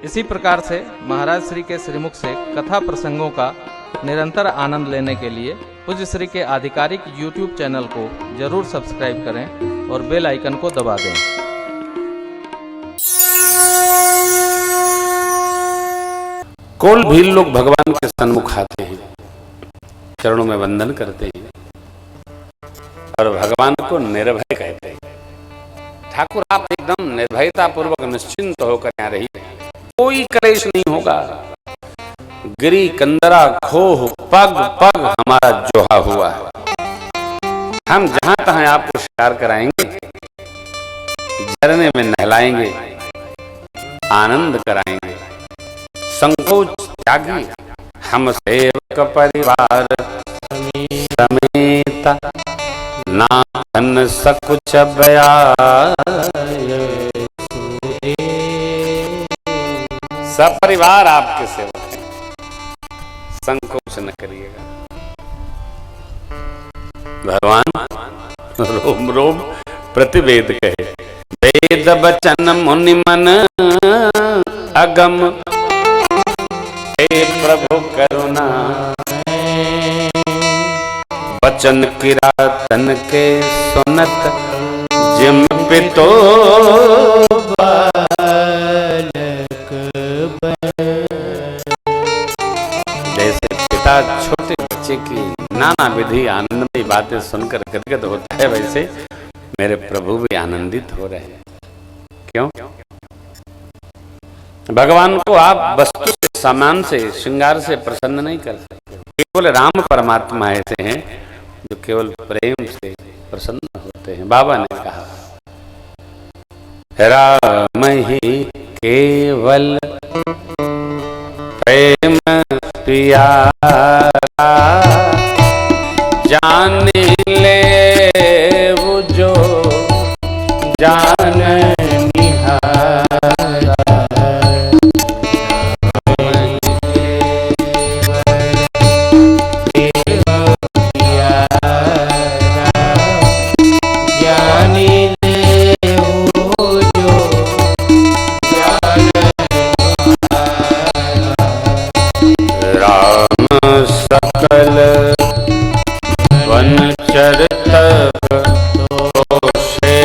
इसी प्रकार से महाराज श्री के श्रीमुख से कथा प्रसंगों का निरंतर आनंद लेने के लिए पूज्य श्री के आधिकारिक YouTube चैनल को जरूर सब्सक्राइब करें और बेल आइकन को दबा दें। कोल भी लोग भगवान के सन्मुख आते हैं, चरणों में वंदन करते हैं और भगवान को निर्भय कहते हैं। ठाकुर आप एकदम निर्भयता पूर्वक निश्चिंत होकर यहाँ रहिए, कोई क्लेश नहीं होगा। गिरी कंदरा खोह पग पग हमारा जोहा हुआ है, हम जहां तहां आपको शिकार कराएंगे, झरने में नहलाएंगे, आनंद कराएंगे। संकोच त्यागी हम सेवक परिवार समेत नाथन सकुच बयाय। सब परिवार आपके सेवक हैं, संकोच न करिएगा। भगवान रोम रोम प्रतिवेद कहे, वेद वचन मुनि मन अगम, हे प्रभु करुणा वचन किरातन के सुनत, जिम पितो जैसे पिता छोटे बच्चे की नाना विधि आनंदमयी बातें सुनकर गदगद होता है, वैसे मेरे प्रभु भी आनंदित हो रहे हैं। क्यों? भगवान को आप वस्तु से, सामान से, श्रृंगार से प्रसन्न नहीं कर सकते। केवल राम परमात्मा ऐसे हैं जो केवल प्रेम से प्रसन्न होते हैं। बाबा ने कहा, राम ही केवल प्रेम प्यारा, जाने ले वो जो जान निहारा। सकल वनचरित दोषे,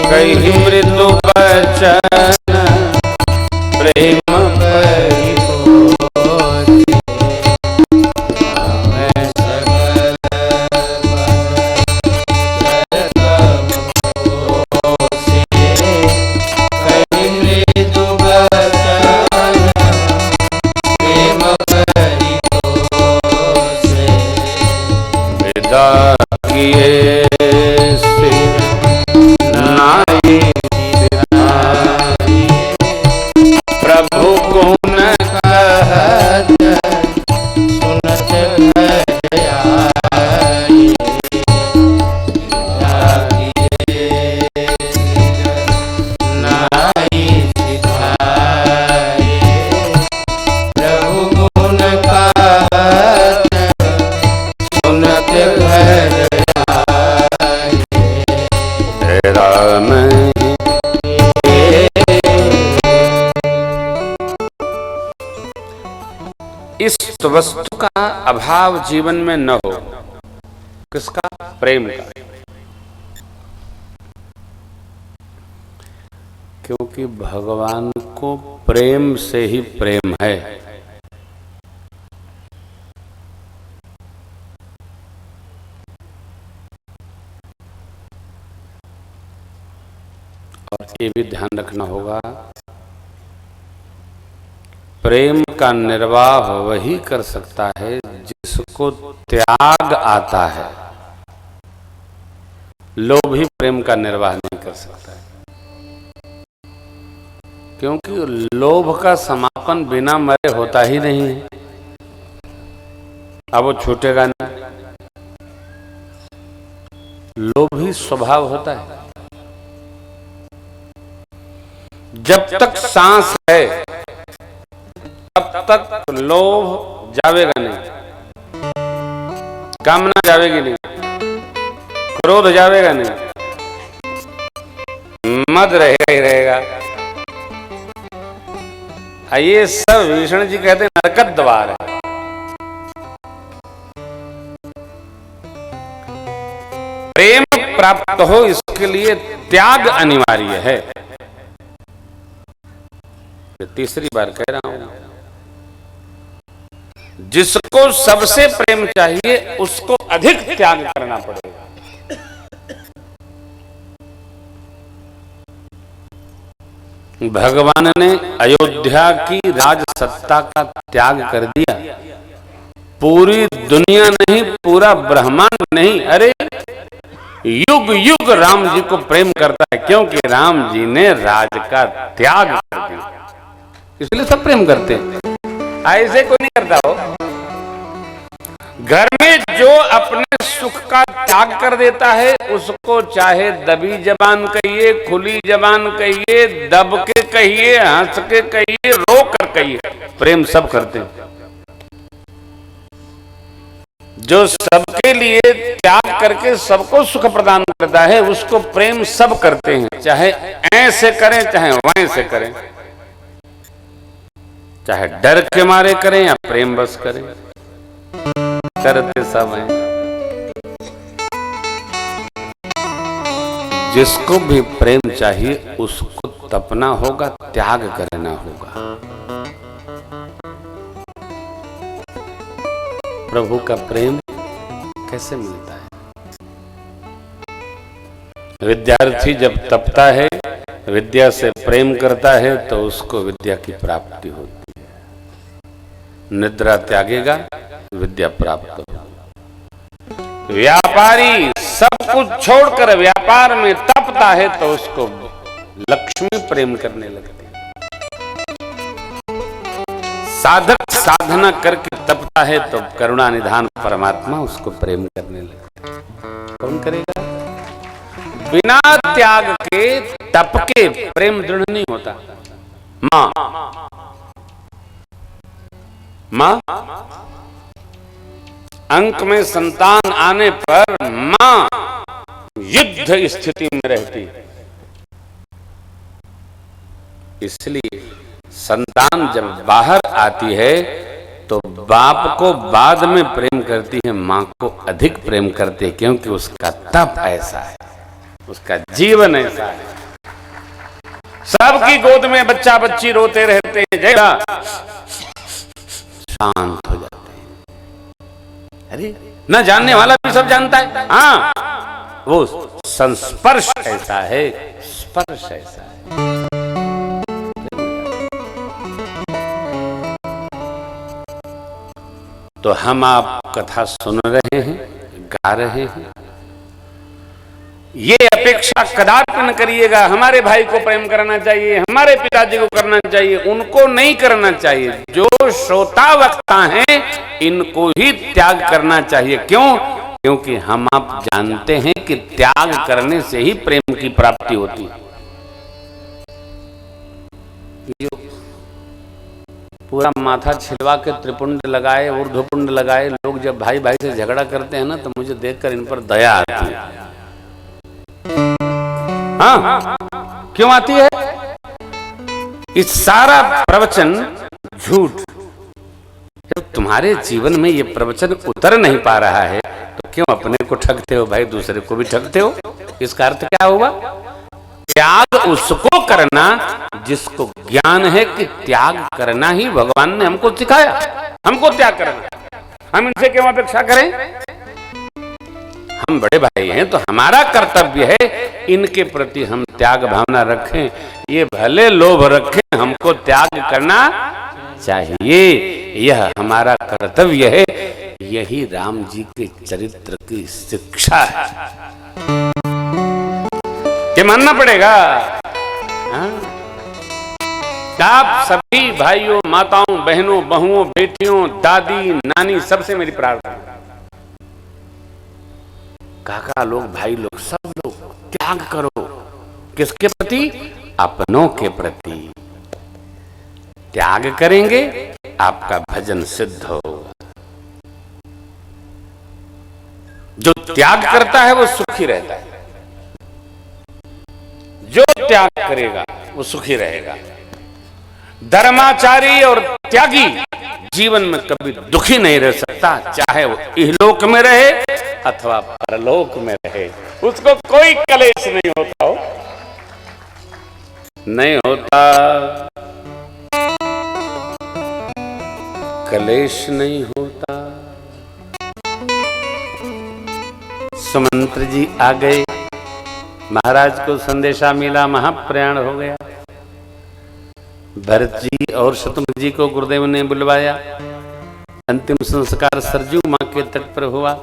कहि मृदु वचन प्रेम इस वस्तु का अभाव जीवन में न हो। किसका? प्रेम का। क्योंकि भगवान को प्रेम से ही प्रेम है। और ये भी ध्यान रखना होगा, प्रेम का निर्वाह वही कर सकता है जिसको त्याग आता है। लोभ ही प्रेम का निर्वाह नहीं कर सकता है, क्योंकि लोभ का समापन बिना मरे होता ही नहीं है। अब वो छूटेगा नहीं। लोभ ही स्वभाव होता है। जब तक सांस है तब तक लोभ जावेगा नहीं, कामना जावेगी नहीं, क्रोध जावेगा नहीं, मद रहेगा ही रहेगा। ये सब विभीषण जी कहते हैं नरक द्वार है। प्रेम प्राप्त हो इसके लिए त्याग अनिवार्य है। तीसरी बार कह रहा हूं, जिसको सबसे प्रेम चाहिए उसको अधिक त्याग करना पड़ेगा। भगवान ने अयोध्या की राज सत्ता का त्याग कर दिया। पूरी दुनिया नहीं, पूरा ब्रह्मांड नहीं, अरे युग युग राम जी को प्रेम करता है, क्योंकि राम जी ने राज का त्याग कर दिया, इसलिए सब प्रेम करते हैं। ऐसे कोई नहीं करता हो। घर में जो अपने सुख का त्याग कर देता है उसको चाहे दबी जबान कहिए, खुली जबान कहिए, दब के कहिए, हंस के कहिए, रो कर कहिए, प्रेम सब करते हैं। जो सबके लिए त्याग करके सबको सुख प्रदान करता है उसको प्रेम सब करते हैं, चाहे ऐसे करें चाहे वैसे करें, चाहे डर के मारे करें या प्रेम बस करें, करते सब हैं। जिसको भी प्रेम चाहिए उसको तपना होगा, त्याग करना होगा। प्रभु का प्रेम कैसे मिलता है? विद्यार्थी जब तपता है, विद्या से प्रेम करता है तो उसको विद्या की प्राप्ति होती है। निद्रा त्यागेगा, विद्या प्राप्त हो। व्यापारी सब कुछ छोड़कर व्यापार में तपता है तो उसको लक्ष्मी प्रेम करने लगती है। साधक साधना करके तपता है तो करुणा निधान परमात्मा उसको प्रेम करने लगता है। कौन करेगा? बिना त्याग के तप के प्रेम दृढ़ नहीं होता। मां अंक में संतान आने पर मां युद्ध स्थिति में रहती है। इसलिए संतान जब बाहर आती है तो बाप को बाद में प्रेम करती है, मां को अधिक प्रेम करती है, क्योंकि उसका तप ऐसा है, उसका जीवन ऐसा है। सबकी गोद में बच्चा बच्ची रोते रहते हैं, जरा शांत हो जाते हैं। अरे न जानने वाला भी सब जानता है। हाँ, वो संस्पर्श ऐसा है, स्पर्श ऐसा है। तो हम आप कथा सुन रहे हैं, गा रहे हैं, ये अपेक्षा कदापि न करिएगा हमारे भाई को प्रेम करना चाहिए, हमारे पिताजी को करना चाहिए, उनको नहीं करना चाहिए। जो श्रोता वक्ता हैं इनको ही त्याग करना चाहिए। क्यों? क्योंकि हम आप जानते हैं कि त्याग करने से ही प्रेम की प्राप्ति होती है। पूरा माथा छिलवा के त्रिपुंड लगाए, ऊर्ध्वपुंड लगाए लोग जब भाई भाई से झगड़ा करते हैं ना, तो मुझे देखकर इन पर दया आती है। हाँ, क्यों आती है? इस सारा प्रवचन झूठ। जब तुम्हारे जीवन में ये प्रवचन उतर नहीं पा रहा है तो क्यों अपने को ठगते हो भाई, दूसरे को भी ठगते हो? इसका अर्थ क्या हुआ? त्याग उसको करना जिसको ज्ञान है कि त्याग करना ही भगवान ने हमको सिखाया। हमको त्याग करना, हम इनसे क्यों अपेक्षा करें? हम बड़े भाई हैं तो हमारा कर्तव्य है इनके प्रति हम त्याग भावना रखें। ये भले लोभ रखें, हमको त्याग करना चाहिए, यह हमारा कर्तव्य है। यही राम जी के चरित्र की शिक्षा है, ये मानना पड़ेगा। आप सभी भाइयों, माताओं, बहनों, बहुओं, बेटियों, दादी, नानी, सबसे मेरी प्रार्थना, काका लोग, भाई लोग, सब लोग त्याग करो। किसके प्रति? अपनों के प्रति। त्याग करेंगे आपका भजन सिद्ध हो। जो त्याग करता है वो सुखी रहता है, जो त्याग करेगा वो सुखी रहेगा। धर्माचारी और त्यागी जीवन में कभी दुखी नहीं रह सकता, चाहे वो इहलोक में रहे अथवा परलोक में रहे, उसको कोई कलेश नहीं होता हो, नहीं होता, कलेश नहीं होता। सुमंत्र जी आ गए, महाराज को संदेशा मिला, महाप्रयाण हो गया। भरत जी और शत्रुघ्न जी को गुरुदेव ने बुलवाया। अंतिम संस्कार सरजू मां के तट पर हुआ।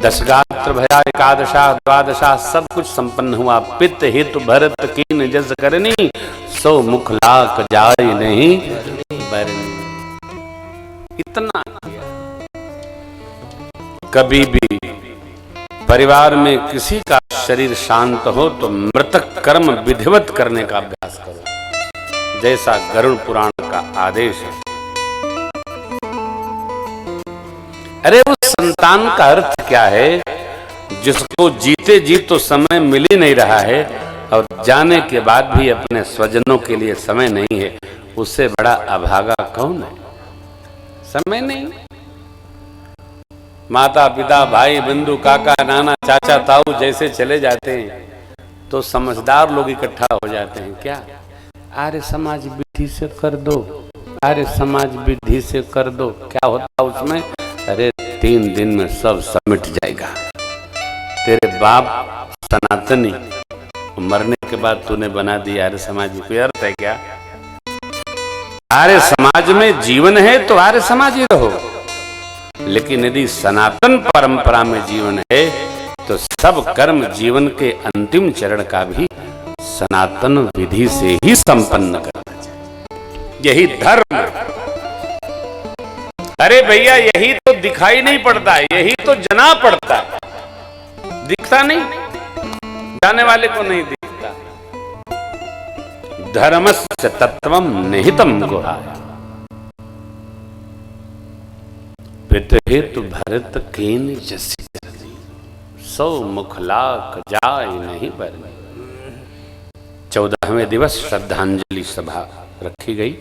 दशगात्र भया एकादशा द्वादशा सब कुछ संपन्न हुआ। पित्त हेतु भरत कीन जस करनी, सो मुख लाख जाय नहीं बरनी। इतना कभी भी परिवार में किसी का शरीर शांत हो तो मृतक कर्म विधिवत करने का अभ्यास करो, जैसा गरुड़ पुराण का आदेश है। अरे उस संतान का अर्थ क्या है जिसको जीते जी तो समय मिल ही नहीं रहा है और जाने के बाद भी अपने स्वजनों के लिए समय नहीं है, उससे बड़ा अभागा कौन है? समय नहीं। माता पिता भाई बंधु काका नाना चाचा ताऊ जैसे चले जाते हैं तो समझदार लोग इकट्ठा हो जाते हैं। क्या आर्य समाज विधि से कर दो, आर्य समाज विधि से कर दो। क्या होता उसमें? अरे 3 दिन में सब समिट जाएगा। तेरे बाप सनातनी मरने के बाद तूने बना दिया आर्य समाज, कोई अर्थ है क्या? आर्य समाज में जीवन है तो आर्य समाज ही रहो, लेकिन यदि सनातन परंपरा में जीवन है तो सब कर्म जीवन के अंतिम चरण का भी सनातन विधि से ही संपन्न करना चाहिए। यही धर्म। अरे भैया यही तो दिखाई नहीं पड़ता है, यही तो जना पड़ता है, दिखता नहीं, जाने वाले को नहीं दिखता। धर्मस्य तत्वम निहितम गुहाय, पित हेतु भरत कीन जसी करनी, सौ मुख लाख जाय नहीं बरनी। 14वें दिवस श्रद्धांजलि सभा रखी गई।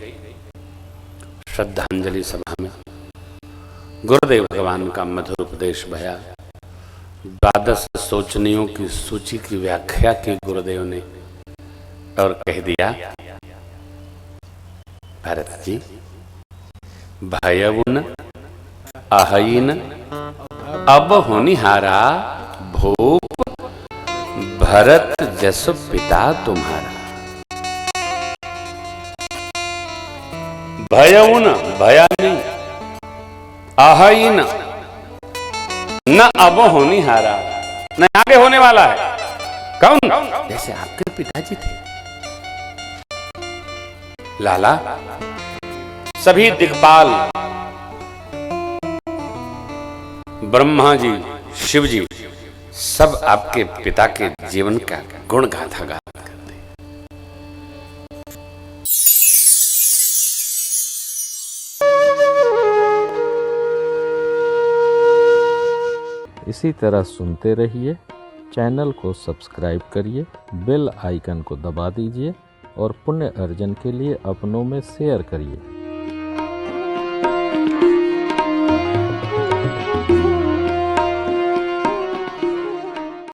श्रद्धांजलि सभा में गुरुदेव भगवान का मधुर उपदेश भया। 12 सोचनियों की सूची की व्याख्या की गुरुदेव ने और कह दिया, भरत जी भयउन अहयिन अब होनिहारा, भूप भरत जस पिता तुम्हारा। भयउन भया नहीं, अहयिन न अब होनिहारा, न आगे होने वाला है। कौन? जैसे आपके पिताजी थे। लाला सभी दिक्पाल, ब्रह्मा जी शिव जी सब आपके पिता के जीवन का गुण गाथा गाते करते। इसी तरह सुनते रहिए। चैनल को सब्सक्राइब करिए, बेल आइकन को दबा दीजिए और पुण्य अर्जन के लिए अपनों में शेयर करिए।